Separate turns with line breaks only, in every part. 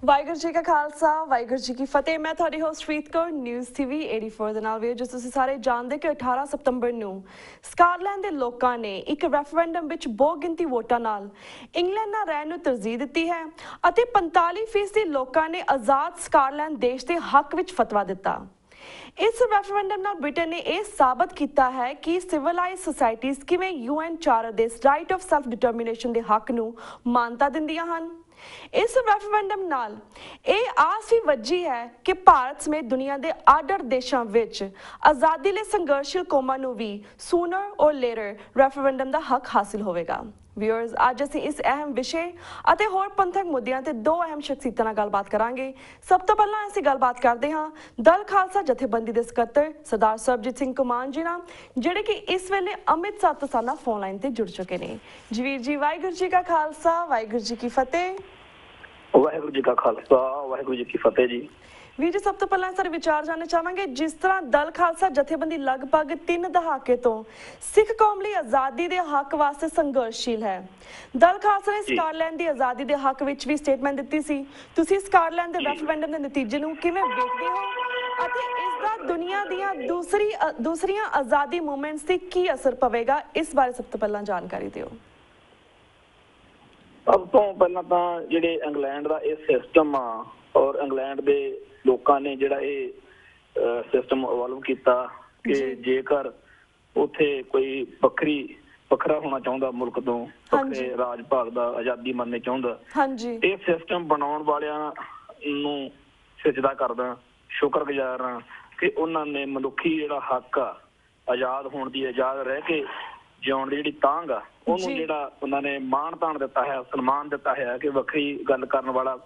ਵਾਹਿਗੁਰੂ ਜੀ ਕਾ ਖਾਲਸਾ ਵਾਹਿਗੁਰੂ ਜੀ ਕੀ ਫਤਿਹ। ਮੈਂ ਤੁਹਾਡੀ ਹੋਸਟ ਪ੍ਰੀਤ ਕੌਰ ਨਿਊਜ਼ ਟੀਵੀ 84 ਦੇ ਨਾਲ ਵੀ। ਜਿਸ ਤੁਸੀਂ ਸਾਰੇ ਜਾਣਦੇ ਕਿ 18 ਸਤੰਬਰ ਨੂੰ ਸਕਾਟਲੈਂਡ ਦੇ ਲੋਕਾਂ ਨੇ ਇੱਕ ਰੈਫਰੈਂਡਮ ਵਿੱਚ ਬਹੁ ਗਿਣਤੀ ਵੋਟਾਂ ਨਾਲ ਇੰਗਲੈਂਡ ਨਾਲ ਰਹਿਣ ਨੂੰ ਤਰਜੀਹ ਦਿੱਤੀ ਹੈ ਅਤੇ 45% ਲੋਕਾਂ ਨੇ ਆਜ਼ਾਦ ਸਕਾਟਲੈਂਡ ਦੇਸ਼ ਦੇ ਹੱਕ ਵਿੱਚ ਫਤਵਾ ਦਿੱਤਾ। ਇਸ ਰੈਫਰੈਂਡਮ ਨਾਲ ਬ੍ਰਿਟਨ ਨੇ ਇਹ ਸਾਬਤ ਕੀਤਾ ਹੈ ਕਿ ਸਿਵਲਾਈਜ਼ਡ ਸੋਸਾਇਟੀਜ਼ ਕਿਵੇਂ UN ਚਾਰਟਰ ਦੇ ਰਾਈਟ ਆਫ ਸੈਲਫ ਡਿਟਰਮੀਨੇਸ਼ਨ ਦੇ ਹੱਕ ਨੂੰ ਮਾਨਤਾ ਦਿੰਦੀਆਂ ਹਨ। ਇਸ ਰੈਫਰੈਂਡਮ ਨਾਲ ਇਹ ਆਸ ਵੀ ਵੱਜੀ ਹੈ ਕਿ ਭਾਰਤ ਸਮੇਤ ਦੁਨੀਆ ਦੇ ਅੱਡ-ਅੱਡ ਦੇਸ਼ਾਂ ਵਿੱਚ ਆਜ਼ਾਦੀ ਲਈ ਸੰਘਰਸ਼ੀਲ ਕੌਮਾਂ ਨੂੰ ਵੀ ਸੂਨਰ ਔਰ ਲੇਟਰ ਰੈਫਰੈਂਡਮ ਦਾ ਹੱਕ ਹਾਸਿਲ ਹੋਵੇਗਾ। ਵਿਊਅਰਸ, ਅੱਜ ਅਸੀਂ ਇਸ ਅਹਿਮ ਵਿਸ਼ੇ ਅਤੇ ਹੋਰ ਪੰਥਕ ਮੁੱਦਿਆਂ ਤੇ ਦੋ ਅਹਿਮ ਸ਼ਖਸੀਅਤਾਂ ਨਾਲ ਗੱਲਬਾਤ ਕਰਾਂਗੇ। ਸਭ ਤੋਂ ਪਹਿਲਾਂ ਅਸੀਂ ਗੱਲਬਾਤ ਕਰਦੇ ਹਾਂ ਦਲ ਖਾਲਸਾ ਜਥੇਬੰਦੀ ਦੇ ਸਕੱਤਰ ਸਰਦਾਰ ਸਰਬਜੀਤ ਸਿੰਘ ਕੁਮਾਨ ਜੀ ਨਾਲ, ਜਿਹੜੇ ਕਿ ਇਸ ਵੇਲੇ ਅੰਮ੍ਰਿਤਸਰ ਤੋਂ ਸਾਡੇ ਨਾਲ ਫੋਨ ਲਾਈਨ ਤੇ ਜੁੜ ਚੁੱਕੇ ਨੇ। ਜੀ ਵੀਰ ਜੀ, ਵਾਹਿਗੁਰੂ ਜੀ ਕਾ ਖਾਲਸਾ ਵਾਹਿਗੁਰੂ ਜੀ ਕੀ ਫਤਿਹ।
ਵਾਹਿਗੁਰੂ ਜੀ ਕਾ ਖਾਲਸਾ ਵਾਹਿਗੁਰੂ ਜੀ ਕੀ ਫਤਿਹ ਜੀ।
ਵੀਰ ਜੀ, ਸਭ ਤੋਂ ਪਹਿਲਾਂ ਸਾਡੇ ਵਿਚਾਰ ਜਾਣਨਾ ਚਾਹਾਂਗੇ। ਜਿਸ ਤਰ੍ਹਾਂ ਦਲ ਖਾਲਸਾ ਜਥੇਬੰਦੀ ਲਗਭਗ 3 ਦਹਾਕੇ ਤੋਂ ਸਿੱਖ ਕੌਮ ਲਈ ਆਜ਼ਾਦੀ ਦੇ ਹੱਕ ਵਾਸਤੇ ਸੰਘਰਸ਼ੀਲ ਹੈ, ਦਲ ਖਾਲਸਾ ਨੇ ਸਕਾਟਲੈਂਡ ਦੀ ਆਜ਼ਾਦੀ ਦੇ ਹੱਕ ਵਿੱਚ ਵੀ ਸਟੇਟਮੈਂਟ ਦਿੱਤੀ ਸੀ। ਤੁਸੀਂ ਸਕਾਟਲੈਂਡ ਦੇ ਰੈਫਰੈਂਡਮ ਦੇ ਨਤੀਜੇ ਨੂੰ ਕਿਵੇਂ ਵੇਖਦੇ ਹੋ ਅਤੇ ਇਸ ਦਾ ਦੁਨੀਆ ਦੀਆਂ ਦੂਸਰੀਆਂ ਆਜ਼ਾਦੀ ਮੂਵਮੈਂਟਸ ਤੇ ਕੀ ਅਸਰ ਪਵੇਗਾ, ਇਸ ਬਾਰੇ ਸਭ ਤੋਂ ਪਹਿਲਾਂ ਜਾਣਕਾਰੀ ਦਿਓ।
ਸਭ ਤੋਂ ਪਹਿਲਾਂ ਤਾਂ ਜਿਹੜੇ ਇੰਗਲੈਂਡ ਦਾ ਇਹ ਸਿਸਟਮ ਆ ਔਰ ਇੰਗਲੈਂਡ ਦੇ ਲੋਕਾਂ ਨੇ ਜਿਹੜਾ ਇਹ ਸਿਸਟਮ ਇਵੋਲਵ ਕੀਤਾ ਕਿ ਜੇਕਰ ਉੱਥੇ ਕੋਈ ਵੱਖਰਾ ਹੋਣਾ ਚਾਹੁੰਦਾ ਮੁਲਕ ਤੋਂ, ਵੱਖਰੇ ਰਾਜ ਭਾਗ ਦਾ ਆਜ਼ਾਦੀ ਮੰਨਣੀ ਚਾਹੁੰਦਾ, ਇਹ ਸਿਸਟਮ ਬਣਾਉਣ ਵਾਲਿਆਂ ਨੂੰ ਸਿਜਦਾ ਕਰਦਾ, ਸ਼ੁਕਰਗੁਜ਼ਾਰ ਹਾਂ ਕਿ ਉਹਨਾਂ ਨੇ ਮਨੁੱਖੀ ਜਿਹੜਾ ਹੱਕ ਆ ਆਜ਼ਾਦ ਹੋਣ ਦੀ, ਆਜ਼ਾਦ ਰਹਿ ਕੇ ਜਿਉਣ ਦੀ ਜਿਹੜੀ ਤਾਂਘ ਆ, ਉਹਨੂੰ ਜਿਹੜਾ ਉਹਨਾਂ ਨੇ ਮਾਣ ਤਾਣ ਦਿੱਤਾ ਹੈ, ਸਨਮਾਨ ਦਿੱਤਾ ਹੈ ਕਿ ਵੱਖਰੀ ਗੱਲ ਕਰਨ ਵਾਲਾ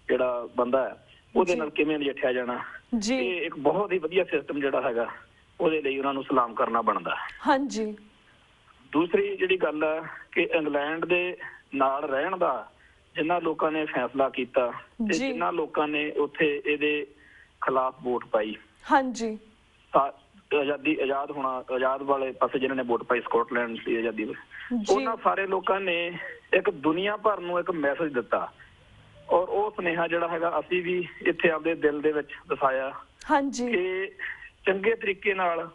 ਜਿਹੜਾ ਬੰਦਾ ਹੈ ਉਹਦੇ ਨਾਲ ਕਿਵੇਂ ਨਜਿੱਠਿਆ ਜਾਣਾ। ਇਹ ਇੱਕ ਬਹੁਤ ਹੀ ਵਧੀਆ ਸਿਸਟਮ ਜਿਹੜਾ ਹੈਗਾ, ਉਹਦੇ ਲਈ ਉਹਨਾਂ ਨੂੰ ਸਲਾਮ ਕਰਨਾ ਬਣਦਾ। ਹਾਂਜੀ। ਦੂਸਰੀ ਜਿਹੜੀ ਗੱਲ ਹੈ ਕਿ ਇੰਗਲੈਂਡ ਦੇ ਨਾਲ ਰਹਿਣ ਦਾ ਜਿਨ੍ਹਾਂ ਲੋਕਾਂ ਨੇ ਫੈਸਲਾ ਕੀਤਾ ਤੇ ਜਿਨ੍ਹਾਂ ਲੋਕਾਂ ਨੇ ਉੱਥੇ ਇਹਦੇ ਖਿਲਾਫ ਵੋਟ ਪਾਈ, ਹਾਂਜੀ, ਆਜ਼ਾਦ ਹੋਣਾ, ਆਜ਼ਾਦ ਵਾਲੇ ਪਾਸੇ ਜਿਹਨਾਂ ਨੇ ਵੋਟ ਪਾਈ ਸਕਾਟਲੈਂਡ ਦੀ ਆਜ਼ਾਦੀ, ਉਹਨਾਂ ਸਾਰੇ ਲੋਕਾਂ ਨੇ ਇੱਕ ਦੁਨੀਆ ਭਰ ਨੂੰ ਇੱਕ ਮੈਸੇਜ ਦਿੱਤਾ ਔਰ ਉਹ ਸੁਨੇਹਾ ਜਿਹੜਾ ਹੈਗਾ ਅਸੀਂ ਵੀ ਇੱਥੇ ਆਪਦੇ ਦਿਲ ਦੇ ਵਿੱਚ ਵਸਾਇਆ ਕਿ ਚੰਗੇ ਤਰੀਕੇ ਨਾਲ,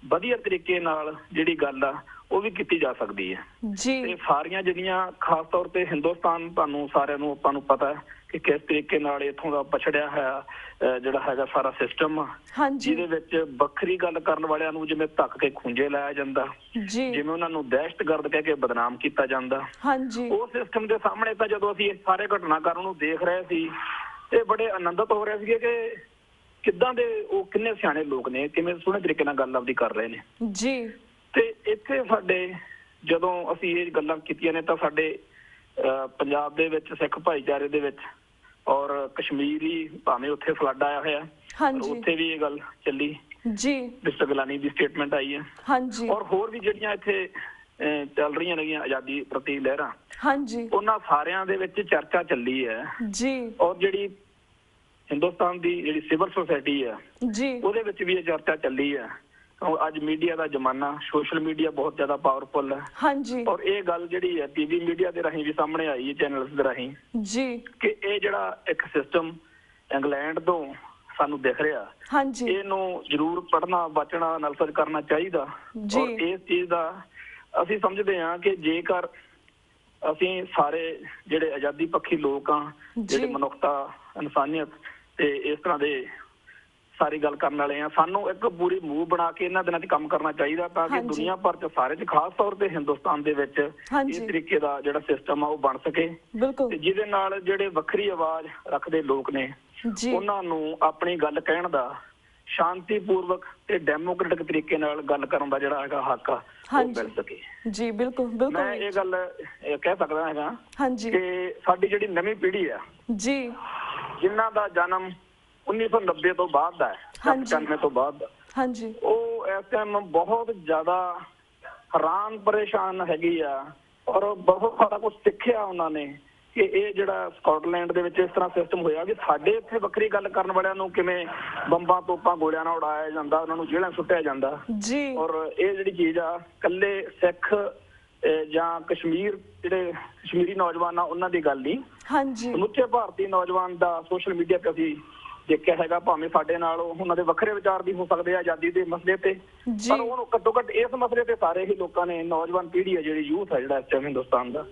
ਵਧੀਆ ਤਰੀਕੇ ਨਾਲ ਜਿਹੜੀ ਗੱਲ ਆ ਉਹ ਵੀ ਕੀਤੀ ਜਾ ਸਕਦੀ ਹੈ। ਤੇ ਸਾਰੀਆਂ ਜਿਹੜੀਆਂ ਖਾਸ ਤੌਰ ਤੇ ਹਿੰਦੁਸਤਾਨ, ਤੁਹਾਨੂੰ ਸਾਰਿਆਂ ਨੂੰ ਆਪਾਂ ਨੂੰ ਪਤਾ ਕਿ ਕਿਸ ਤਰੀਕੇ ਨਾਲ ਇੱਥੋਂ ਦਾ ਪਛੜਿਆ ਹੋਇਆ ਜਿਹੜਾ ਹੈਗਾ ਸਾਰਾ ਸਿਸਟਮ, ਜਿਹਦੇ ਵਿੱਚ ਵੱਖਰੀ ਗੱਲ ਕਰਨ ਵਾਲਿਆਂ ਨੂੰ ਜਿਵੇਂ ਧੱਕ ਕੇ ਖੂੰਜੇ ਲਾਇਆ ਜਾਂਦਾ, ਜਿਵੇਂ ਉਹਨਾਂ ਨੂੰ ਦਹਿਸ਼ਤਗਰਦ ਕਹਿ ਕੇ ਬਦਨਾਮ ਕੀਤਾ ਜਾਂਦਾ, ਉਹ ਸਿਸਟਮ ਦੇ ਸਾਹਮਣੇ ਤਾਂ ਜਦੋਂ ਅਸੀਂ ਸਾਰੇ ਘਟਨਾਕ੍ਰਮ ਨੂੰ ਦੇਖ ਰਹੇ ਸੀ ਤੇ ਬੜੇ ਆਨੰਦਿਤ ਹੋ ਰਹੇ ਸੀਗੇ ਕਿ ਕਿੱਦਾਂ ਦੇ ਉਹ ਕਿੰਨੇ ਸਿਆਣੇ ਲੋਕ ਨੇ, ਕਿਵੇਂ ਸੋਹਣੇ ਤਰੀਕੇ ਨਾਲ ਗੱਲ ਆਪਦੀ ਕਰ ਰਹੇ ਨੇ ਜੀ। ਤੇ ਇੱਥੇ ਸਾਡੇ ਜਦੋਂ ਅਸੀਂ ਇਹ ਗੱਲਾਂ ਕੀਤੀਆਂ ਨੇ ਤਾਂ ਸਾਡੇ ਪੰਜਾਬ ਦੇ ਵਿੱਚ ਸਿੱਖ ਭਾਈਚਾਰੇ ਦੇ ਵਿੱਚ ਔਰ ਕਸ਼ਮੀਰੀ ਭਾਵੇਂ ਉੱਥੇ ਫਲੱਡ ਆਇਆ ਹੋਇਆ, ਉੱਥੇ ਵੀ ਇਹ ਗੱਲ ਚੱਲੀ ਜੀ, ਮਿਸਟਰ ਗਿਲਾਨੀ ਦੀ ਸਟੇਟਮੈਂਟ ਆਈ ਹੈ, ਔਰ ਹੋਰ ਵੀ ਜਿਹੜੀਆਂ ਇੱਥੇ ਚੱਲ ਰਹੀਆਂ ਨੇਗੀਆਂ ਆਜ਼ਾਦੀ ਪ੍ਰਤੀ ਲਹਿਰਾਂ, ਉਹਨਾਂ ਸਾਰਿਆਂ ਦੇ ਵਿੱਚ ਚਰਚਾ ਚੱਲੀ ਹੈ ਜੀ। ਔਰ ਜਿਹੜੀ ਹਿੰਦੁਸਤਾਨ ਦੀ ਜਿਹੜੀ ਸਿਵਲ ਸੁਸਾਇਟੀ ਆ ਉਹਦੇ ਵਿੱਚ ਵੀ ਇਹ ਚਰਚਾ ਚੱਲੀ ਹੈ। ਅੱਜ ਮੀਡੀਆ ਦਾ ਜ਼ਮਾਨਾ, ਸੋਸ਼ਲ ਮੀਡੀਆ ਬਹੁਤ ਜ਼ਿਆਦਾ ਪਾਵਰਫੁਲ ਹੈ ਔਰ ਇਹ ਗੱਲ ਜਿਹੜੀ ਹੈ ਟੀਵੀ ਮੀਡੀਆ ਦੇ ਰਾਹੀਂ ਵੀ ਸਾਹਮਣੇ ਆਈ ਹੈ, ਚੈਨਲਸ ਦੇ ਰਾਹੀਂ ਜੀ, ਕਿ ਇਹ ਜਿਹੜਾ ਇੱਕ ਸਿਸਟਮ ਇੰਗਲੈਂਡ ਤੋਂ ਸਾਨੂੰ ਦਿਖ ਰਿਹਾ, ਇਹਨੂੰ ਜ਼ਰੂਰ ਪੜ੍ਹਨਾ, ਬਚਣਾ, ਅਨਾਲਿਸਿਸ ਕਰਨਾ ਚਾਹੀਦਾ। ਔਰ ਇਸ ਚੀਜ਼ ਦਾ ਅਸੀਂ ਸਮਝਦੇ ਹਾਂ ਕਿ ਜੇਕਰ ਅਸੀਂ ਸਾਰੇ ਜਿਹੜੇ ਆਜ਼ਾਦੀ ਪੱਖੀ ਲੋਕ ਆ, ਜਿਹੜੇ ਮਨੁੱਖਤਾ, ਇਨਸਾਨੀਅਤ ਤੇ ਇਸ ਤਰ੍ਹਾਂ ਦੇ ਸਾਰੀ ਗੱਲ ਕਰਨ ਵਾਲੇ ਆ, ਸਾਨੂੰ ਇੱਕ ਪੂਰੀ ਮੂਵ ਬਣਾ ਕੇ ਇਹਨਾਂ ਦਿਨਾਂ 'ਚ ਕੰਮ ਕਰਨਾ ਚਾਹੀਦਾ ਤਾਂ ਕਿ ਦੁਨੀਆ ਭਰ 'ਚ ਸਾਰੇ 'ਚ, ਖਾਸ ਤੌਰ ਤੇ ਹਿੰਦੁਸਤਾਨ ਦੇ ਵਿੱਚ ਇਸ ਤਰੀਕੇ ਦਾ ਜਿਹੜਾ ਸਿਸਟਮ ਆ ਉਹ ਬਣ ਸਕੇ ਤੇ ਜਿਹਦੇ ਨਾਲ ਜਿਹੜੇ ਵੱਖਰੀ ਆਵਾਜ਼ ਰੱਖਦੇ ਲੋਕ ਨੇ ਉਹਨਾਂ ਨੂੰ ਆਪਣੀ ਗੱਲ ਕਹਿਣ ਦਾ ਸ਼ਾਂਤੀਪੂਰਵਕ ਤੇ ਡੈਮੋਕ੍ਰੈਟਿਕ ਤਰੀਕੇ ਨਾਲ ਗੱਲ ਕਰਨ ਦਾ ਜਿਹੜਾ ਹੈਗਾ ਹੱਕ ਆ ਉਹ ਮਿਲ ਸਕੇ ਜੀ। ਬਿਲਕੁਲ ਮੈਂ ਇਹ ਗੱਲ ਕਹਿ ਸਕਦਾ ਹੈਗਾ ਕਿ ਸਾਡੀ ਜਿਹੜੀ ਨਵੀਂ ਪੀੜ੍ਹੀ ਆ ਜੀ, ਜਿਨ੍ਹਾਂ ਦਾ ਜਨਮ 1990 ਤੋਂ ਬਾਅਦ ਦਾ ਹੈ, 95 ਤੋਂ ਬਾਅਦ ਦਾ, ਉਹ ਇਸ ਟਾਈਮ ਬਹੁਤ ਜ਼ਿਆਦਾ ਹੈਰਾਨ ਪਰੇਸ਼ਾਨ ਹੈਗੀ ਆ ਔਰ ਬਹੁਤ ਸਾਰਾ ਕੁਛ ਸਿੱਖਿਆ ਉਹਨਾਂ ਨੇ ਕਿ ਇਹ ਜਿਹੜਾ ਸਕਾਟਲੈਂਡ ਦੇ ਵਿੱਚ ਇਸ ਤਰ੍ਹਾਂ ਸਿਸਟਮ ਹੋਇਆ ਕਿ ਸਾਡੇ ਇੱਥੇ ਵੱਖਰੀ ਗੱਲ ਕਰਨ ਵਾਲਿਆਂ ਨੂੰ ਕਿਵੇਂ ਬੰਬਾਂ, ਤੋਪਾਂ, ਗੋਲਿਆਂ ਨਾਲ ਉਡਾਇਆ ਜਾਂਦਾ, ਉਹਨਾਂ ਨੂੰ ਜੇਲ੍ਹਾਂ ਸੁੱਟਿਆ ਜਾਂਦਾ ਔਰ ਇਹ ਜਿਹੜੀ ਚੀਜ਼ ਆ ਇਕੱਲੇ ਸਿੱਖ ਜਾਂ ਕਸ਼ਮੀਰ ਜਿਹੜੇ ਕਸ਼ਮੀਰੀ ਨੌਜਵਾਨ ਆ ਉਹਨਾਂ ਦੀ ਗੱਲ ਨਹੀਂ,
ਹਾਂਜੀ
ਸਮੁੱਚੇ ਭਾਰਤੀ ਨੌਜਵਾਨ ਦਾ ਸੋਸ਼ਲ ਮੀਡੀਆ ਤੇ ਅਸੀਂ ਦੇਖਿਆ ਹੈਗਾ। ਭਾਵੇਂ ਸਾਡੇ ਨਾਲ ਉਹਨਾਂ ਦੇ ਵੱਖਰੇ ਵਿਚਾਰ ਵੀ ਹੋ ਸਕਦੇ ਆ ਆਜ਼ਾਦੀ ਦੇ ਮਸਲੇ ਤੇ, ਪਰ ਉਹਨੂੰ ਘੱਟੋ ਘੱਟ ਇਸ ਮਸਲੇ ਤੇ ਸਾਰੇ ਹੀ ਲੋਕਾਂ ਨੇ, ਨੌਜਵਾਨ ਪੀੜ੍ਹੀ ਆ ਜਿਹੜੀ, ਯੂਥ ਆ ਜਿਹੜਾ ਇਸ ਟਾਈਮ ਹਿੰਦੁਸਤਾਨ ਦਾ,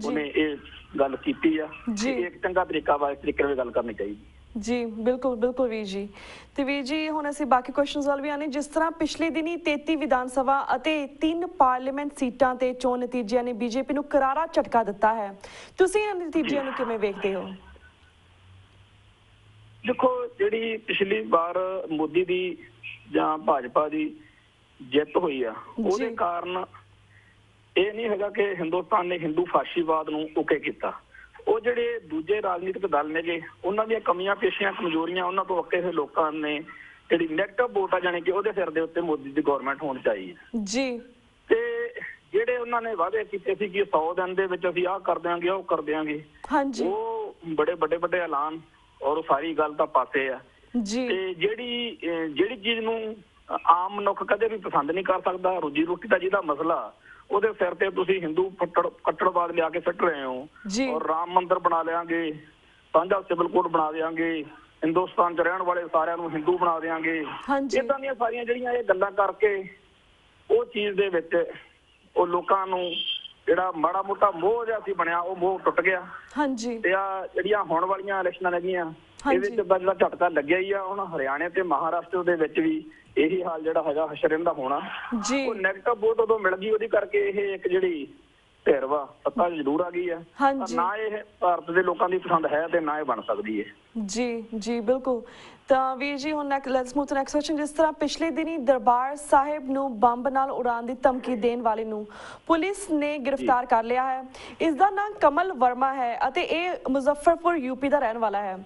ਉਹਨੇ ਇਹ ਗੱਲ ਕੀਤੀ ਆ ਕਿ ਇੱਕ ਚੰਗਾ ਤਰੀਕਾ ਵਾ, ਇਸ ਤਰੀਕੇ ਨਾਲ ਗੱਲ ਕਰਨੀ ਚਾਹੀਦੀ।
ਜੀ ਬਿਲਕੁਲ ਬਿਲਕੁਲ ਵੀਰ ਜੀ। ਤੇ ਵੀਰ ਜੀ ਹੁਣ ਅਸੀਂ ਬਾਕੀ ਕੁਐਸਚਨਸ ਵੱਲ ਵੀ ਆਨੇ। ਜਿਸ ਤਰ੍ਹਾਂ ਪਿਛਲੇ ਦਿਨੀ 33 ਵਿਧਾਨ ਸਭਾ ਅਤੇ 3 ਪਾਰਲੀਮੈਂਟ ਸੀਟਾਂ ਤੇ ਚੋਣ ਨਤੀਜਿਆਂ ਨੇ ਬੀਜੇਪੀ ਨੂੰ ਕਰਾਰਾ ਝਟਕਾ ਦਿੱਤਾ ਹੈ, ਤੁਸੀਂ ਇਹਨਾਂ ਨਤੀਜਿਆਂ ਨੂੰ ਕਿਵੇਂ ਵੇਖਦੇ ਹੋ?
ਦੇਖੋ, ਜਿਹੜੀ ਪਿਛਲੀ ਵਾਰ ਮੋਦੀ ਦੀ ਜਾਂ ਭਾਜਪਾ ਦੀ ਜਿੱਤ ਹੋਈ ਆ, ਉਹਦੇ ਕਾਰਨ ਇਹ ਨਹੀਂ ਹੈਗਾ ਕਿ ਹਿੰਦੁਸਤਾਨ ਨੇ ਹਿੰਦੂ ਫਾਸ਼ੀਵਾਦ ਨੂੰ ਓਕੇ ਕੀਤਾ। ਉਹ ਜਿਹੜੇ ਦੂਜੇ ਰਾਜਨੀਤਿਕ ਦਲ ਨੇਗੇ, ਉਹਨਾਂ ਦੀਆਂ ਕਮੀਆਂ ਪੇਸ਼ੀਆਂ, ਕਮਜ਼ੋਰੀਆਂ, ਉਹਨਾਂ ਤੋਂ ਅੱਕੇ ਹੋਏ ਲੋਕਾਂ ਨੇ ਜਿਹੜੀ ਨੈਗੇਟਿਵ ਵੋਟ ਆ, ਜਾਣੀ ਕਿ ਉਹਦੇ ਸਿਰ ਦੇ ਉੱਤੇ ਮੋਦੀ ਦੀ ਗਵਰਨਮੈਂਟ ਹੋਣੀ ਚਾਹੀਦੀ
ਜੀ।
ਤੇ ਜਿਹੜੇ ਉਹਨਾਂ ਨੇ ਵਾਅਦੇ ਕੀਤੇ ਸੀ ਕਿ 100 ਦਿਨ ਦੇ ਵਿੱਚ ਅਸੀਂ ਆਹ ਕਰ ਦਿਆਂਗੇ, ਉਹ ਕਰ ਦਿਆਂਗੇ, ਉਹ ਬੜੇ ਵੱਡੇ ਐਲਾਨ ਔਰ ਸਾਰੀ ਗੱਲ ਤਾਂ ਪਾਸੇ ਆ
ਜੀ।
ਤੇ ਜਿਹੜੀ ਚੀਜ਼ ਨੂੰ ਆਮ ਮਨੁੱਖ ਕਦੇ ਵੀ ਪਸੰਦ ਨਹੀਂ ਕਰ ਸਕਦਾ, ਰੋਜੀ ਰੋਟੀ ਦਾ ਜਿਹਦਾ ਮਸਲਾ, ਉਹਦੇ ਸਿਰ ਤੇ ਤੁਸੀਂ ਹਿੰਦੂ ਕੱਟੜਵਾਦ ਲਿਆ ਕੇ ਸੁੱਟ ਰਹੇ ਹੋ। ਔਰ ਰਾਮ ਮੰਦਿਰ ਬਣਾ ਲਿਆਂਗੇ, ਸਾਂਝਾ ਸਿਵਲ ਕੋਡ ਬਣਾ ਦਿਆਂਗੇ, ਹਿੰਦੁਸਤਾਨ 'ਚ ਰਹਿਣ ਵਾਲੇ ਸਾਰਿਆਂ ਨੂੰ ਹਿੰਦੂ ਬਣਾ ਦਿਆਂਗੇ, ਏਦਾਂ ਦੀਆਂ ਸਾਰੀਆਂ ਜਿਹੜੀਆਂ ਇਹ ਗੱਲਾਂ ਕਰਕੇ ਉਹ ਚੀਜ਼ ਦੇ ਵਿੱਚ ਉਹ ਲੋਕਾਂ ਨੂੰ ਜਿਹੜਾ ਮਾੜਾ ਮੋਟਾ ਮੋਹ ਜਿਹਾ ਸੀ ਬਣਿਆ, ਉਹ ਮੋਹ ਟੁੱਟ ਗਿਆ। ਤੇ ਆ ਜਿਹੜੀਆਂ ਹੋਣ ਵਾਲੀਆਂ ਇਲੈਕਸ਼ਨਾਂ ਹੈਗੀਆਂ, ਇਹਦੇ 'ਚ ਜਿਹੜਾ ਝਟਕਾ ਲੱਗਿਆ ਹੀ ਆ। ਹੁਣ ਹਰਿਆਣੇ ਤੇ ਮਹਾਰਾਸ਼ਟਰ ਦੇ ਵਿੱਚ ਵੀ ਇਹੀ ਹਾਲ ਜਿਹੜਾ ਹੈਗਾ ਹਸ਼ਰਨ ਦਾ ਹੋਣਾ। ਉਹ ਨੈਗੇਟਿਵ ਵੋਟ ਉਦੋਂ ਮਿਲ ਗਈ, ਉਹਦੀ ਕਰਕੇ ਇਹ ਇੱਕ ਜਿਹੜੀ ਧਿਰ ਵਾ ਸੱਤਾ ਜ਼ਰੂਰ ਆ ਗਈ ਆ, ਪਰ ਨਾ ਇਹ ਭਾਰਤ ਦੇ ਲੋਕਾਂ ਦੀ ਪਸੰਦ ਹੈ ਤੇ ਨਾ ਇਹ ਬਣ ਸਕਦੀ ਹੈ। ਜੀ
ਜੀ ਬਿਲਕੁਲ। ਤਾਂ ਵੀਰ ਜੀ ਹੁਣ let's move to next question. ਜਿਸ ਤਰ੍ਹਾਂ ਪਿਛਲੇ ਦਿਨੀ ਦਰਬਾਰ ਸਾਹਿਬ ਨੂੰ ਬੰਬ ਨਾਲ ਉਡਾਉਣ ਦੀ ਧਮਕੀ ਦੇਣ ਵਾਲੇ ਨੂੰ ਪੁਲਿਸ ਨੇ ਗ੍ਰਿਫਤਾਰ ਕਰ ਲਿਆ ਹੈ। ਇਸ ਦਾ ਨਾਮ ਕਮਲ ਵਰਮਾ ਹੈ ਅਤੇ ਇਹ ਮੁਜ਼ੱਫਰਪੁਰ ਯੂਪੀ ਦਾ ਰਹਿਣ ਵਾਲਾ ਹੈ।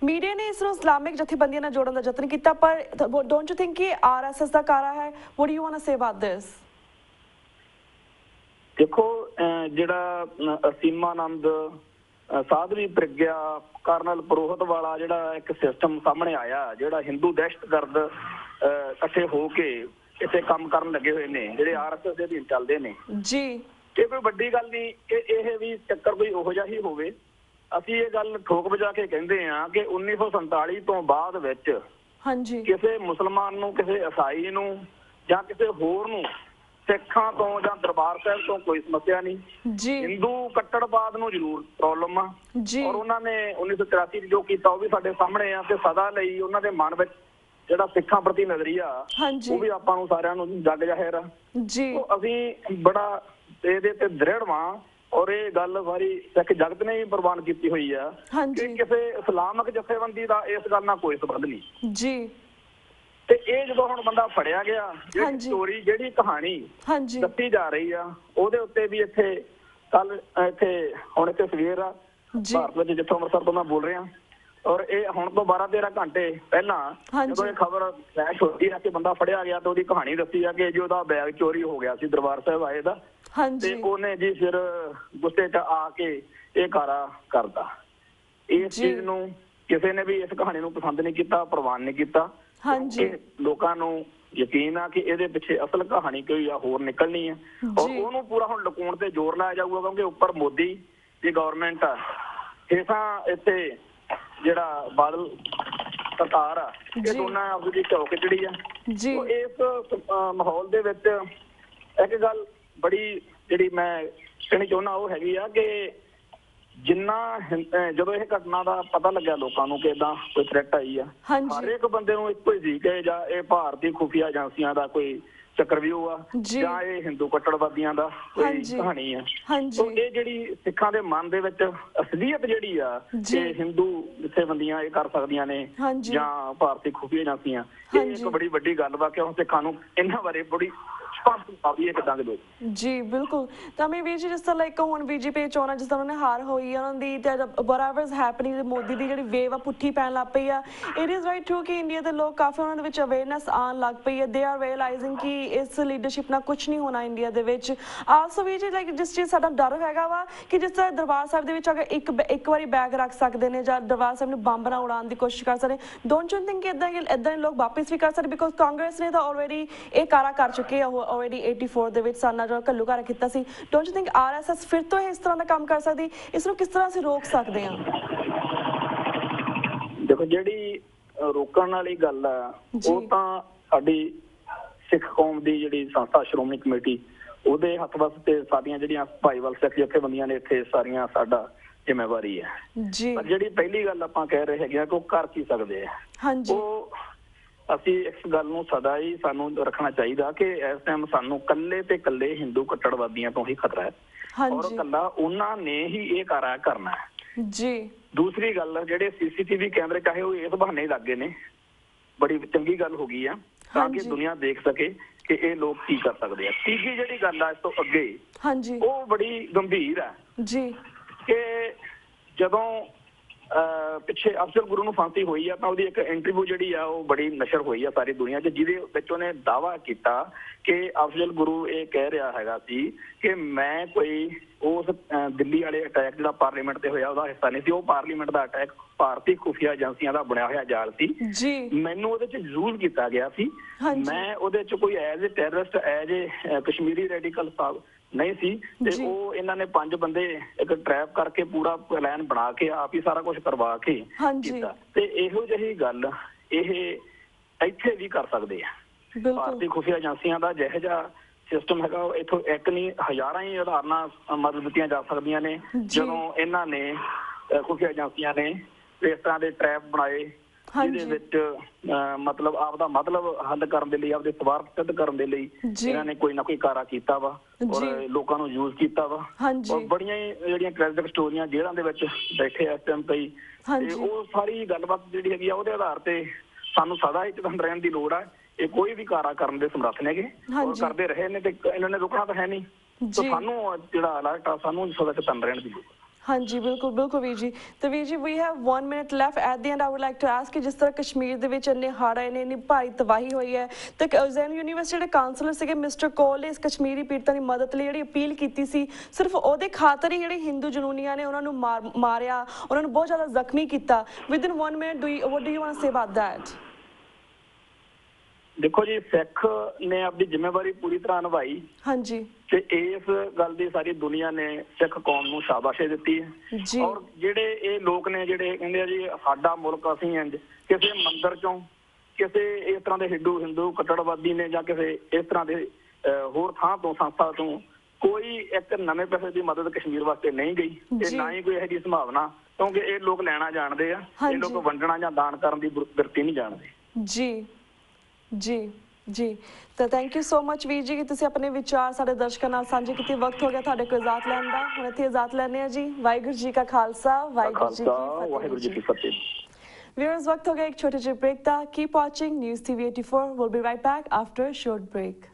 ਮੀਡੀਆ ਨੇ ਇਸ ਨੂੰ ਇਸਲਾਮਿਕ ਜਥੇਬੰਦੀਆਂ ਨਾਲ ਜੋੜਨ ਦਾ ਯਤਨ ਕੀਤਾ, ਪਰ ਡੋਂਟ ਯੂ ਥਿੰਕ ਕਿ ਆਰਐਸਐਸ ਦਾ ਕਾਰਾ ਹੈ? What do you want to say about this?
ਦੇਖੋ, ਜਿਹੜਾ ਅਸੀਮਾਨੰਦ ਸਾਧਵੀ ਪ੍ਰਗਿਆ ਕਰਨਲ ਪੁਰੋਹਿਤ ਵਾਲਾ ਜਿਹੜਾ ਇੱਕ ਸਿਸਟਮ ਸਾਹਮਣੇ ਆਇਆ, ਜਿਹੜਾ ਹਿੰਦੂ ਦਹਿਸ਼ਤਗਰਦ ਇਕੱਠੇ ਹੋ ਕੇ ਇੱਥੇ ਕੰਮ ਕਰਨ ਲੱਗੇ ਹੋਏ ਨੇ, ਜਿਹੜੇ ਆਰਐਸਐਸ ਦੇ ਅਧੀਨ ਚੱਲਦੇ ਨੇ ਜੀ, ਇਹ ਕੋਈ ਵੱਡੀ ਗੱਲ ਨਹੀਂ ਕਿ ਇਹ ਵੀ ਚੱਕਰ ਕੋਈ ਉਹੋ ਜਿਹਾ ਹੀ ਹੋਵੇ। ਅਸੀਂ ਇਹ ਗੱਲ ਠੋਕ ਵਜਾ ਕੇ ਕਹਿੰਦੇ ਹਾਂ ਕਿ 1947 ਤੋਂ ਬਾਅਦ ਵਿੱਚ ਕਿਸੇ ਮੁਸਲਮਾਨ ਨੂੰ, ਕਿਸੇ ਈਸਾਈ ਨੂੰ ਜਾਂ ਕਿਸੇ ਹੋਰ ਨੂੰ ਸਿੱਖਾਂ ਤੋਂ ਜਾਂ ਦਰਬਾਰ ਸਾਹਿਬ ਤੋਂ ਕੋਈ ਸਮੱਸਿਆ ਨਹੀਂ। ਹਿੰਦੂ ਕੱਟੜਵਾਦ ਨੂੰ ਜ਼ਰੂਰ ਪ੍ਰੋਬਲਮ ਆ, ਔਰ ਉਹਨਾਂ ਨੇ 1983 ਜੋ ਕੀਤਾ ਉਹ ਵੀ ਸਾਡੇ ਸਾਹਮਣੇ ਆ, ਤੇ ਸਦਾ ਲਈ ਉਹਨਾਂ ਦੇ ਮਨ ਵਿੱਚ ਜਿਹੜਾ ਸਿੱਖਾਂ ਪ੍ਰਤੀ ਨਜ਼ਰੀਆ ਉਹ ਵੀ ਆਪਾਂ ਨੂੰ ਸਾਰਿਆਂ ਨੂੰ ਜੱਗ ਜ਼ਾਹਿਰ ਆ। ਅਸੀਂ ਬੜਾ ਇਹਦੇ ਤੇ ਦ੍ਰਿੜ ਵਾਂ, ਔਰ ਇਹ ਗੱਲ ਸਾਰੀ ਸਿੱਖ ਜਗਤ ਨੇ ਵੀ ਪ੍ਰਵਾਨ ਕੀਤੀ ਹੋਈ ਆ ਕਿ ਕਿਸੇ ਇਸਲਾਮਿਕ ਜਥੇਬੰਦੀ ਦਾ ਇਸ ਗੱਲ ਨਾਲ ਕੋਈ ਸੰਬੰਧ ਨਹੀਂ ਜੀ। ਤੇ ਇਹ ਜਦੋਂ ਹੁਣ ਬੰਦਾ ਫੜਿਆ ਗਿਆ, ਜਿਹੜੀ ਸਟੋਰੀ, ਜਿਹੜੀ ਕਹਾਣੀ ਦੱਸੀ ਜਾ ਰਹੀ ਆ, ਉਹਦੇ ਉੱਤੇ ਵੀ ਇੱਥੇ ਕੱਲ ਹੁਣ ਇੱਥੇ ਸਵੇਰ ਆ ਭਾਰਤ ਵਿੱਚ, ਜਿੱਥੋਂ ਅੰਮ੍ਰਿਤਸਰ ਤੋਂ ਮੈਂ ਬੋਲ ਰਿਹਾ, ਔਰ ਇਹ ਹੁਣ ਤੋਂ 12-13 ਘੰਟੇ ਪਹਿਲਾਂ ਜਦੋਂ ਇਹ ਖਬਰ ਫਲੈਸ਼ ਹੋਈ ਆ ਕਿ ਬੰਦਾ ਫੜਿਆ ਗਿਆ, ਤੇ ਉਹਦੀ ਕਹਾਣੀ ਦੱਸੀ ਆ ਕਿ ਜੀ ਉਹਦਾ ਬੈਗ ਚੋਰੀ ਹੋ ਗਿਆ ਸੀ ਦਰਬਾਰ ਸਾਹਿਬ ਆਏ ਦਾ, ਤੇ ਉਹਨੇ ਜੀ ਫਿਰ ਗੁੱਸੇ 'ਚ ਆ ਕੇ ਇਹ ਕਾਰਾ ਕਰਦਾ। ਇਸ ਚੀਜ਼ ਨੂੰ ਕਿਸੇ ਨੇ ਵੀ, ਇਸ ਕਹਾਣੀ ਨੂੰ ਪਸੰਦ ਨਹੀਂ ਕੀਤਾ, ਪ੍ਰਵਾਨ ਨਹੀਂ ਕੀਤਾ। ਲੋਕਾਂ ਨੂੰ ਯਕੀਨ ਆ ਕਿ ਇਹਦੇ ਪਿੱਛੇ ਅਸਲ ਕਹਾਣੀ ਕੋਈ ਆ ਹੋਰ ਨਿਕਲਣੀ ਹੈ, ਔਰ ਉਹਨੂੰ ਪੂਰਾ ਹੁਣ ਲੁਕਾਉਣ ਤੇ ਜ਼ੋਰ ਲਾਇਆ ਜਾਊਗਾ, ਕਿਉਂਕਿ ਉੱਪਰ ਮੋਦੀ ਦੀ ਗਵਰਨਮੈਂਟ ਆ, ਹੇਠਾਂ ਇੱਥੇ ਜਿਹੜਾ ਬਾਦਲ ਸਰਕਾਰ ਆ, ਇਹ ਦੋਨਾਂ ਆਪਣੀ ਝੋਕ ਜਿਹੜੀ ਆ। ਇਸ ਮਾਹੌਲ ਦੇ ਵਿੱਚ ਇੱਕ ਗੱਲ ਬੜੀ ਜਿਹੜੀ ਮੈਂ ਕਹਿਣੀ ਚਾਹੁੰਦਾ ਉਹ ਹੈਗੀ ਆ ਕਿ ਜਿੰਨਾ ਜਦੋਂ ਇਹ ਘਟਨਾ ਦਾ ਪਤਾ ਲੱਗਿਆ ਲੋਕਾਂ ਨੂੰ ਕਿ ਏਦਾਂ ਕੋਈ ਥ੍ਰੈਟ ਆਈ ਆ, ਹਰ ਇੱਕ ਬੰਦੇ ਨੂੰ ਇੱਕੋ ਹੀ ਸੀ ਕਿ ਜਾਂ ਇਹ ਭਾਰਤੀ ਖੁਫੀਆ ਏਜੰਸੀਆਂ ਦਾ ਕੋਈ ਚੱਕਰਵਿਊਹ ਆ, ਜਾਂ ਇਹ ਹਿੰਦੂ ਕੱਟੜਵਾਦੀਆਂ ਦਾ ਕੋਈ ਕਹਾਣੀ ਆ। ਇਹ ਜਿਹੜੀ ਸਿੱਖਾਂ ਦੇ ਮਨ ਦੇ ਵਿੱਚ ਅਸਲੀਅਤ ਜਿਹੜੀ ਆ ਕਿ ਹਿੰਦੂ ਜਥੇਬੰਦੀਆਂ ਇਹ ਕਰ ਸਕਦੀਆਂ ਨੇ ਜਾਂ ਭਾਰਤੀ ਖੁਫੀਆ ਏਜੰਸੀਆਂ, ਇਹ ਇੱਕ ਬੜੀ ਵੱਡੀ ਗੱਲ ਵਾ ਕਿ ਹੁਣ ਸਿੱਖਾਂ ਨੂੰ ਇਹਨਾਂ ਬਾਰੇ ਬੜੀ ਜੀ ਬਿਲਕੁਲ। ਤਾਂ ਮੈਂ ਵੀਰ ਜੀ ਜਿਸ ਤਰ੍ਹਾਂ ਲਾਈਕ ਹੁਣ ਬੀਜੇਪੀ ਚੋਣਾਂ ਜਿਸ ਤਰ੍ਹਾਂ ਉਹਨਾਂ ਨੇ ਹਾਰ ਹੋਈ ਆ, ਉਹਨਾਂ ਦੀ whatever is happening, ਮੋਦੀ ਦੀ ਜਿਹੜੀ ਵੇਵ ਆ ਪੁੱਠੀ ਪੈਣ ਲੱਗ ਪਈ ਆ। ਇਟ ਇਜ਼ ਵੈਰੀ ਟਰੂ ਕਿ ਇੰਡੀਆ ਦੇ ਲੋਕ ਕਾਫੀ ਉਹਨਾਂ ਦੇ ਵਿੱਚ ਅਵੇਅਰਨੈਸ ਆਉਣ ਲੱਗ ਪਈ ਹੈ। ਦੇ ਆਰ ਰੀਅਲਾਈਜ਼ਿੰਗ ਕਿ ਇਸ ਲੀਡਰਸ਼ਿਪ ਨਾਲ ਕੁਝ ਨਹੀਂ ਹੋਣਾ ਇੰਡੀਆ ਦੇ ਵਿੱਚ। ਆਲਸੋ ਵੀਰ ਜੀ ਲਾਈਕ ਜਿਸ ਚੀਜ਼ ਸਾਡਾ ਡਰ ਹੈਗਾ ਵਾ ਕਿ ਜਿਸ ਤਰ੍ਹਾਂ ਦਰਬਾਰ ਸਾਹਿਬ ਦੇ ਵਿੱਚ ਅਗਰ ਇੱਕ ਵਾਰੀ ਬੈਗ ਰੱਖ ਸਕਦੇ ਨੇ ਜਾਂ ਦਰਬਾਰ ਸਾਹਿਬ ਨੂੰ ਬੰਬ ਨਾਲ ਉਡਾਉਣ ਦੀ ਕੋਸ਼ਿਸ਼ ਕਰ ਸਕਦੇ, ਡੋਂਟ ਯੂ ਥਿੰਕ ਕਿ ਏਦਾਂ ਦੇ ਲੋਕ ਵਾਪਿਸ ਵੀ ਕਰ ਸਕਦੇ? ਬਿਕੋਜ਼ ਕਾਂਗਰਸ ਨੇ ਤਾਂ ਆਲਰੇਡੀ ਇਹ ਕਾਰਾ ਕਰ ਚੁੱਕੇ ਆ
ਆਲਰੇਡੀ 84 ਦੇ ਵਿੱਚ ਸਾਨਾ ਜੋ ਘੱਲੂਘਾਰਾ ਕੀਤਾ ਸੀ, ਡੋਂਟ ਯੂ ਥਿੰਕ ਆਰਐਸਐਸ ਫਿਰ ਤੋਂ ਇਸ ਤਰ੍ਹਾਂ ਦਾ ਕੰਮ ਕਰ ਸਕਦੀ? ਇਸ ਨੂੰ ਕਿਸ ਤਰ੍ਹਾਂ ਅਸੀਂ ਰੋਕ ਸਕਦੇ ਹਾਂ?
ਦੇਖੋ, ਜਿਹੜੀ ਰੋਕਣ ਵਾਲੀ ਗੱਲ ਆ ਉਹ ਤਾਂ ਸਾਡੀ ਸਿੱਖ ਕੌਮ ਦੀ ਜਿਹੜੀ ਸੰਸਥਾ ਸ਼੍ਰੋਮਣੀ ਕਮੇਟੀ ਉਹਦੇ ਹੱਥ ਵੱਸ ਤੇ ਸਾਡੀਆਂ ਜਿਹੜੀਆਂ ਭਾਈਵਾਲ ਸਿੱਖ ਜਥੇਬੰਦੀਆਂ ਨੇ ਇੱਥੇ ਸਾਰੀਆਂ ਸਾਡਾ ਜ਼ਿੰਮੇਵਾਰੀ ਹੈ ਜੀ। ਪਰ ਜਿਹੜੀ ਪਹਿਲੀ ਗੱਲ ਆਪਾਂ ਕਹਿ ਰਹੇ ਹੈਗੇ ਆ ਕਿ ਉਹ ਕਰ ਕੀ ਸਕਦੇ ਆ, ਉਹ ਅਸੀਂ ਇਸ ਗੱਲ ਨੂੰ ਸਦਾ ਹੀ ਸਾਨੂੰ ਰੱਖਣਾ ਚਾਹੀਦਾ ਕਿ ਇਸ ਟਾਈਮ ਸਾਨੂੰ ਕੱਲੇ ਤੇ ਕੱਲੇ ਹਿੰਦੂ ਕੱਟੜਵਾਦੀਆਂ ਤੋਂ ਹੀ ਖਤਰਾ ਹੈ ਔਰ ਕੱਲਾ ਉਹਨਾਂ ਨੇ ਹੀ ਇਹ ਕਾਰਾ ਕਰਨਾ ਹੈ ਜੀ। ਦੂਸਰੀ ਗੱਲ, ਜਿਹੜੇ ਸੀਸੀਟੀਵੀ ਕੈਮਰੇ ਚਾਹੇ ਉਹ ਇਸ ਬਹਾਨੇ ਹੀ ਲੱਗੇ ਨੇ, ਬੜੀ ਚੰਗੀ ਗੱਲ ਹੋ ਗਈ ਆ ਤਾਂ ਕਿ ਦੁਨੀਆ ਦੇਖ ਸਕੇ ਕਿ ਇਹ ਲੋਕ ਕੀ ਕਰ ਸਕਦੇ ਆ। ਤੀਜੀ ਜਿਹੜੀ ਗੱਲ ਆ ਇਸ ਤੋਂ ਅੱਗੇ ਉਹ ਬੜੀ ਗੰਭੀਰ ਹੈ ਜੀ ਕਿ ਜਦੋਂ ਪਿੱਛੇ ਅਫਜ਼ਲ ਗੁਰੂ ਨੂੰ ਫਾਂਸੀ ਹੋਈ ਆ ਤਾਂ ਉਹਦੀ ਇੱਕ ਇੰਟਰਵਿਊ ਜਿਹੜੀ ਆ ਉਹ ਬੜੀ ਨਸ਼ਰ ਹੋਈ ਆ ਸਾਰੀ ਦੁਨੀਆ 'ਚ, ਜਿਹਦੇ ਵਿੱਚ ਉਹਨੇ ਦਾਅਵਾ ਕੀਤਾ ਕਿ ਅਫਜ਼ਲ ਗੁਰੂ ਇਹ ਕਹਿ ਰਿਹਾ ਹੈਗਾ ਸੀ ਕਿ ਮੈਂ ਕੋਈ ਉਸ ਦਿੱਲੀ ਵਾਲੇ ਅਟੈਕ ਜਿਹੜਾ ਪਾਰਲੀਮੈਂਟ ਤੇ ਹੋਇਆ ਉਹਦਾ ਹਿੱਸਾ ਨਹੀਂ ਸੀ, ਉਹ ਪਾਰਲੀਮੈਂਟ ਦਾ ਅਟੈਕ ਭਾਰਤੀ ਖੁਫੀਆ ਏਜੰਸੀਆਂ ਦਾ ਬਣਿਆ ਹੋਇਆ ਜਾਲ ਸੀ ਜੀ, ਮੈਨੂੰ ਉਹਦੇ 'ਚ ਯੂਜ਼ ਕੀਤਾ ਗਿਆ ਸੀ, ਮੈਂ ਉਹਦੇ 'ਚ ਕੋਈ as a terrorist as a Kashmiri radical ਸਾਹਿਬ ਨਹੀਂ ਸੀ। ਤੇ ਉਹ ਇਹਨਾਂ ਨੇ 5 ਬੰਦੇ ਇੱਕ ਟਰੈਪ ਕਰਕੇ ਪੂਰਾ ਪਲਾਨ ਬਣਾ ਕੇ ਆਪ ਹੀ ਸਾਰਾ ਕੁਝ ਕਰਵਾ ਕੇ ਕੀਤਾ। ਤੇ ਇਹੋ ਜਿਹੀ ਗੱਲ ਇਹ ਇੱਥੇ ਵੀ ਕਰ ਸਕਦੇ ਆ। ਭਾਰਤੀ ਖੁਫੀਆ ਏਜੰਸੀਆਂ ਦਾ ਜਿਹੋ ਜਿਹਾ ਸਿਸਟਮ ਹੈਗਾ ਇੱਥੋਂ ਇੱਕ ਨਹੀਂ ਹਜ਼ਾਰਾਂ ਹੀ ਉਦਾਹਰਨਾਂ ਮਦਦ ਦਿੱਤੀਆਂ ਜਾ ਸਕਦੀਆਂ ਨੇ ਜਦੋਂ ਇਹਨਾਂ ਨੇ ਖੁਫੀਆ ਏਜੰਸੀਆਂ ਨੇ ਇਸ ਤਰ੍ਹਾਂ ਦੇ ਟਰੈਪ ਬਣਾਏ ਜਿਹਦੇ ਵਿੱਚ ਮਤਲਬ ਆਪਦਾ ਮਤਲਬ ਹੱਲ ਕਰਨ ਦੇ ਲਈ, ਆਪਦੇ ਸਵਾਰਥ ਸਿੱਧ ਕਰਨ ਦੇ ਲਈ ਇਹਨਾਂ ਨੇ ਕੋਈ ਨਾ ਕੋਈ ਕਾਰਾ ਕੀਤਾ ਵਾ ਔਰ ਲੋਕਾਂ ਨੂੰ ਯੂਜ਼ ਕੀਤਾ ਵਾ। ਔਰ ਬੜੀਆਂ ਹੀ ਜਿਹੜੀਆਂ ਟ੍ਰੈਜਿਕ ਸਟੋਰੀਆਂ ਜੇਲ੍ਹਾਂ ਦੇ ਵਿੱਚ ਬੈਠੇ ਇਸ ਟਾਈਮ ਕਈ, ਤੇ ਉਹ ਸਾਰੀ ਗੱਲਬਾਤ ਜਿਹੜੀ ਹੈਗੀ ਆ ਉਹਦੇ ਆਧਾਰ ਤੇ ਸਾਨੂੰ ਸਦਾ ਹੀ ਚਤੰਨ ਰਹਿਣ ਦੀ ਲੋੜ ਆ। ਇਹ ਕੋਈ ਵੀ ਕਾਰਾ ਕਰਨ ਦੇ ਸਮਰੱਥ ਨੇਗੇ ਔਰ ਕਰਦੇ ਰਹੇ ਨੇ ਤੇ ਇਹਨਾਂ ਨੇ ਰੁਕਣਾ ਤਾਂ ਹੈ ਨਹੀਂ, ਤਾਂ ਸਾਨੂੰ ਜਿਹੜਾ ਅਲਰਟ ਆ ਸਾਨੂੰ ਸਦਾ ਚਤੰਨ ਰਹਿਣ ਦੀ ਲੋੜ।
ਹਾਂਜੀ ਬਿਲਕੁਲ ਬਿਲਕੁਲ ਵੀਰ ਜੀ। ਤੇ ਵੀਰ ਜੀ we have 1 minute left at the end I would like to ask ਕਿ ਜਿਸ ਤਰ੍ਹਾਂ ਕਸ਼ਮੀਰ ਦੇ ਵਿੱਚ ਇੰਨੇ ਹੜ੍ਹ ਆਏ ਨੇ, ਇੰਨੀ ਭਾਰੀ ਤਬਾਹੀ ਹੋਈ ਹੈ, ਤੇ ਜ਼ੈਨ ਯੂਨੀਵਰਸਿਟੀ ਦੇ ਕਾਉਂਸਲਰ ਸੀਗੇ ਮਿਸਟਰ ਕੋਲ ਨੇ ਇਸ ਕਸ਼ਮੀਰੀ ਪੀੜਤਾਂ ਦੀ ਮਦਦ ਲਈ ਜਿਹੜੀ ਅਪੀਲ ਕੀਤੀ ਸੀ, ਸਿਰਫ ਉਹਦੇ ਖਾਤਰ ਹੀ ਜਿਹੜੇ ਹਿੰਦੂ ਜਨੂਨੀਆਂ ਨੇ ਉਹਨਾਂ ਨੂੰ ਮਾਰਿਆ, ਉਹਨਾਂ ਨੂੰ ਬਹੁਤ ਜ਼ਿਆਦਾ ਜ਼ਖਮੀ ਕੀਤਾ। Within 1 minute what do you want to say about that? ਦੇਖੋ ਜੀ, ਸਿੱਖ ਨੇ ਆਪਣੀ ਜ਼ਿੰਮੇਵਾਰੀ ਪੂਰੀ ਤਰ੍ਹਾਂ ਨਿਭਾਈ ਹਾਂਜੀ, ਤੇ ਇਸ ਗੱਲ ਦੀ ਸਾਰੀ ਦੁਨੀਆ ਨੇ ਸਿੱਖ ਕੌਮ ਨੂੰ ਸ਼ਾਬਾਸ਼ ਦਿੱਤੀ ਹੈ। ਔਰ ਜਿਹੜੇ ਇਹ ਲੋਕ ਨੇ ਜਿਹੜੇ ਕਹਿੰਦੇ ਆ ਜੀ ਸਾਡਾ ਮੁਲਕ ਅਸੀਂ ਇੰਜ, ਕਿਸੇ ਮੰਦਿਰ ਚੋਂ ਕਿਸੇ ਇਸ ਤਰ੍ਹਾਂ ਦੇ ਹਿੰਦੂ ਕੱਟੜਵਾਦੀ ਨੇ ਜਾਂ ਕਿਸੇ ਇਸ ਤਰ੍ਹਾਂ ਦੇ ਹੋਰ ਥਾਂ ਤੋਂ ਸੰਸਥਾ ਤੋਂ ਕੋਈ ਇੱਕ ਨਵੇਂ ਪੈਸੇ ਦੀ ਮਦਦ ਕਸ਼ਮੀਰ ਵਾਸਤੇ ਨਹੀਂ ਗਈ ਤੇ ਨਾ ਹੀ ਕੋਈ ਇਹੋ ਜਿਹੀ ਸੰਭਾਵਨਾ, ਕਿਉਂਕਿ ਇਹ ਲੋਕ ਲੈਣਾ ਜਾਣਦੇ ਆ, ਇਹ ਲੋਕ ਵੰਡਣਾ ਜਾਂ ਦਾਨ ਕਰਨ ਦੀ ਬਿਰਤੀ ਨਹੀਂ ਜਾਣਦੇ ਜੀ ਜੀ ਜੀ। ਤਾਂ ਥੈਂਕ ਯੂ ਸੋ ਮਚ ਵੀਰ ਜੀ ਕਿ ਤੁਸੀਂ ਆਪਣੇ ਵਿਚਾਰ ਸਾਡੇ ਦਰਸ਼ਕਾਂ ਨਾਲ ਸਾਂਝੇ ਕੀਤੇ। ਵਕਤ ਹੋ ਗਿਆ ਤੁਹਾਡੇ ਕੋਲ ਇਜਾਜ਼ਤ ਲੈਣ ਦਾ, ਹੁਣ ਇੱਥੇ ਇਜਾਜ਼ਤ ਲੈਂਦੇ ਹਾਂ ਜੀ। ਵਾਹਿਗੁਰੂ ਜੀ ਕਾ ਖਾਲਸਾ, ਵਾਹਿਗੁਰੂ ਜੀ ਕੀ ਫਤਿਹ। ਵਿਊਅਰਸ, ਵਕਤ ਹੋ ਗਿਆ ਇੱਕ ਛੋਟੇ ਜਿਹੇ ਬ੍ਰੇਕ ਦਾ। Keep watching News TV 84. We'll be right back after a short break.